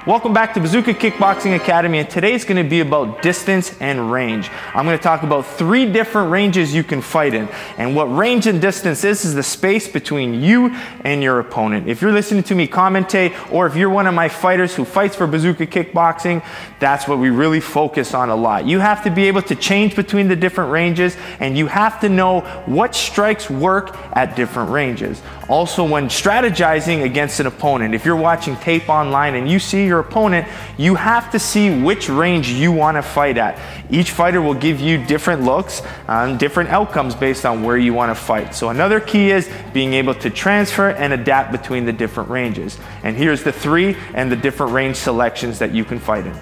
Welcome back to Bazooka Kickboxing Academy, and today's going to be about distance and range. I'm going to talk about 3 different ranges you can fight in. And what range and distance is the space between you and your opponent. If you're listening to me commentate, or if you're one of my fighters who fights for Bazooka Kickboxing, that's what we really focus on a lot. You have to be able to change between the different ranges, and you have to know what strikes work at different ranges. Also, when strategizing against an opponent, if you're watching tape online and you see your opponent, you have to see which range you want to fight at. Each fighter will give you different looks, different outcomes based on where you want to fight. So another key is being able to transfer and adapt between the different ranges. And here's the 3 and the different range selections that you can fight in.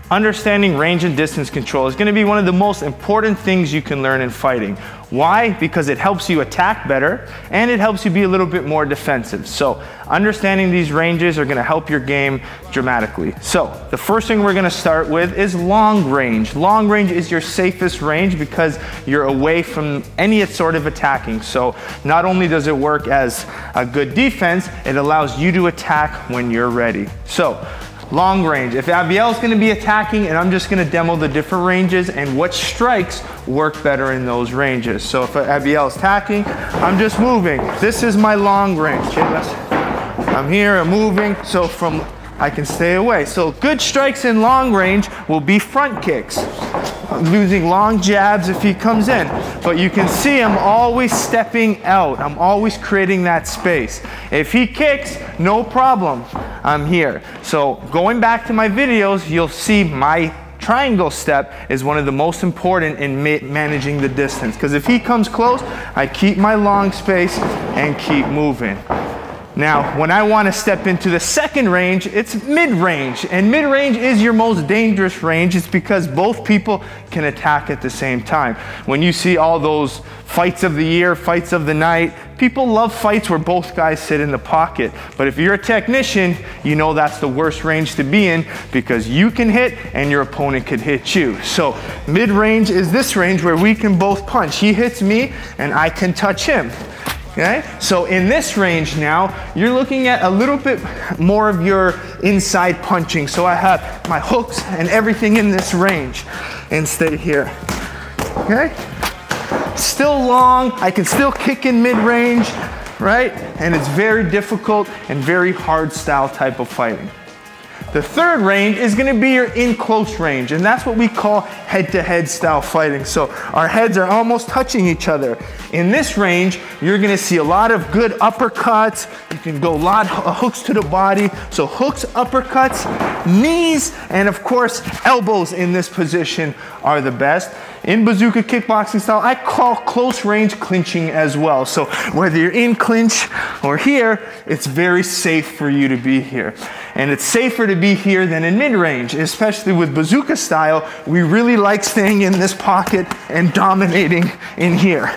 Understanding range and distance control is going to be one of the most important things you can learn in fighting. Why? Because it helps you attack better and it helps you be a little bit more defensive. So understanding these ranges are going to help your game dramatically. So the first thing we're going to start with is long range. Long range is your safest range because you're away from any sort of attacking. So not only does it work as a good defense, it allows you to attack when you're ready. So long range. If Abiel is going to be attacking, and I'm just going to demo the different ranges and what strikes work better in those ranges. So if Abiel is attacking, I'm just moving. This is my long range. Okay, I'm here, I'm moving, so I can stay away. So good strikes in long range will be front kicks. I'm using long jabs if he comes in. But you can see I'm always stepping out. I'm always creating that space. If he kicks, no problem. I'm here. So going back to my videos, you'll see my triangle step is one of the most important in managing the distance. Because if he comes close, I keep my long space and keep moving. Now, when I want to step into the second range, it's mid-range. And mid-range is your most dangerous range. It's because both people can attack at the same time. When you see all those fights of the year, fights of the night, people love fights where both guys sit in the pocket. But if you're a technician, you know that's the worst range to be in because you can hit and your opponent could hit you. So mid-range is this range where we can both punch. He hits me and I can touch him. Okay? So in this range now, you're looking at a little bit more of your inside punching. So I have my hooks and everything in this range and stay here. Okay? Still long, I can still kick in mid-range, right? And it's very difficult and very hard style type of fighting. The third range is going to be your in-close range, and that's what we call head-to-head style fighting. So our heads are almost touching each other. In this range, you're going to see a lot of good uppercuts. You can go a lot of hooks to the body. So hooks, uppercuts, knees, and of course, elbows in this position are the best. In Bazooka Kickboxing style, I call close range clinching as well. So whether you're in clinch or here, it's very safe for you to be here. And it's safer to be here than in mid-range, especially with Bazooka style. We really like staying in this pocket and dominating in here.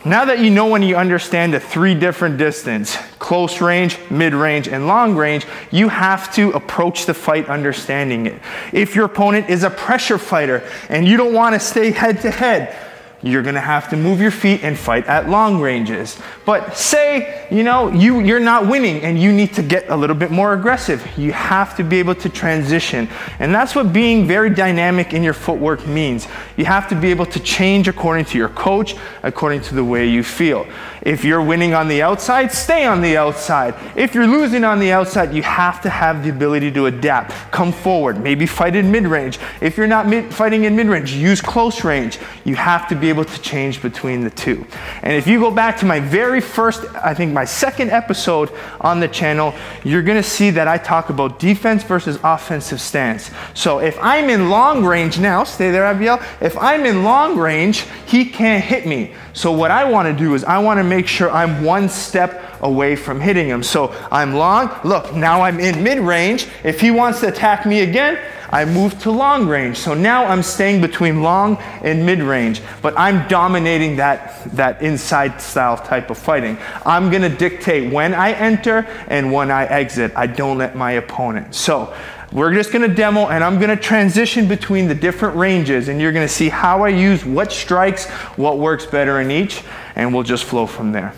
Now that you know and you understand the 3 different distance, close range, mid-range, and long range, you have to approach the fight understanding it. If your opponent is a pressure fighter and you don't want to stay head-to-head, you're going to have to move your feet and fight at long ranges. But say, you're not winning and you need to get a little bit more aggressive. You have to be able to transition. And that's what being very dynamic in your footwork means. You have to be able to change according to your coach, according to the way you feel. If you're winning on the outside, stay on the outside. If you're losing on the outside, you have to have the ability to adapt. Come forward, maybe fight in mid-range. If you're not fighting in mid-range, use close range. You have to be able to change between the 2. And if you go back to my very first, I think my second episode on the channel, you're going to see that I talk about defense versus offensive stance. So if I'm in long range now, stay there, Abiel. If I'm in long range, he can't hit me. So what I want to do is I want to make sure I'm 1 step away from hitting him. So I'm long. Look, now I'm in mid-range. If he wants to attack me again, I move to long range. So now I'm staying between long and mid-range, but I'm dominating that inside style type of fighting. I'm going to dictate when I enter and when I exit. I don't let my opponent. So we're just going to demo, and I'm going to transition between the different ranges, and you're going to see how I use what strikes, what works better in each, and we'll just flow from there.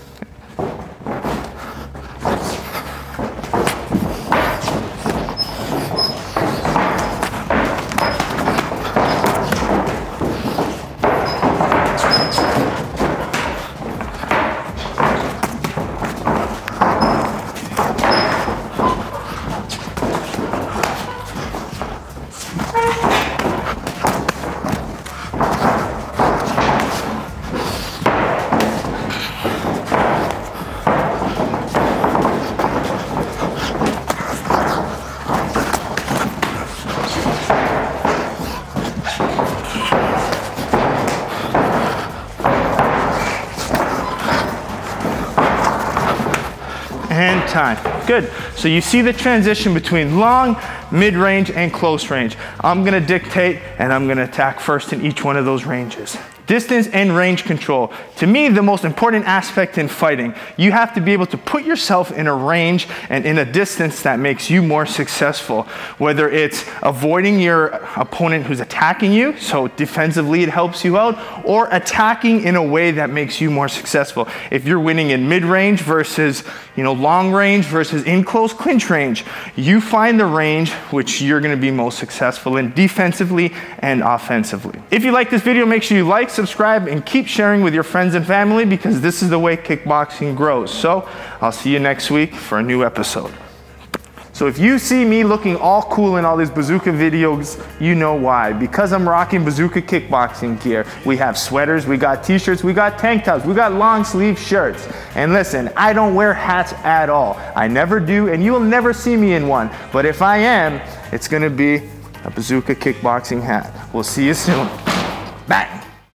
and time. Good. So you see the transition between long, mid-range, and close range. I'm gonna dictate and I'm gonna attack first in each one of those ranges. Distance and range control. To me, the most important aspect in fighting. You have to be able to put yourself in a range and in a distance that makes you more successful. Whether it's avoiding your opponent who's attacking you, so defensively it helps you out, or attacking in a way that makes you more successful. If you're winning in mid-range versus long range versus in close clinch range, you find the range which you're gonna be most successful in defensively and offensively. If you like this video, make sure you like, subscribe, and keep sharing with your friends and family, because this is the way kickboxing grows. So I'll see you next week for a new episode. So if you see me looking all cool in all these bazooka videos, you know why. Because I'm rocking Bazooka Kickboxing gear. We have sweaters, we got t-shirts, we got tank tops, we got long sleeve shirts. And listen, I don't wear hats at all. I never do, and you will never see me in one. But if I am, it's gonna be a Bazooka Kickboxing hat. We'll see you soon. Bye.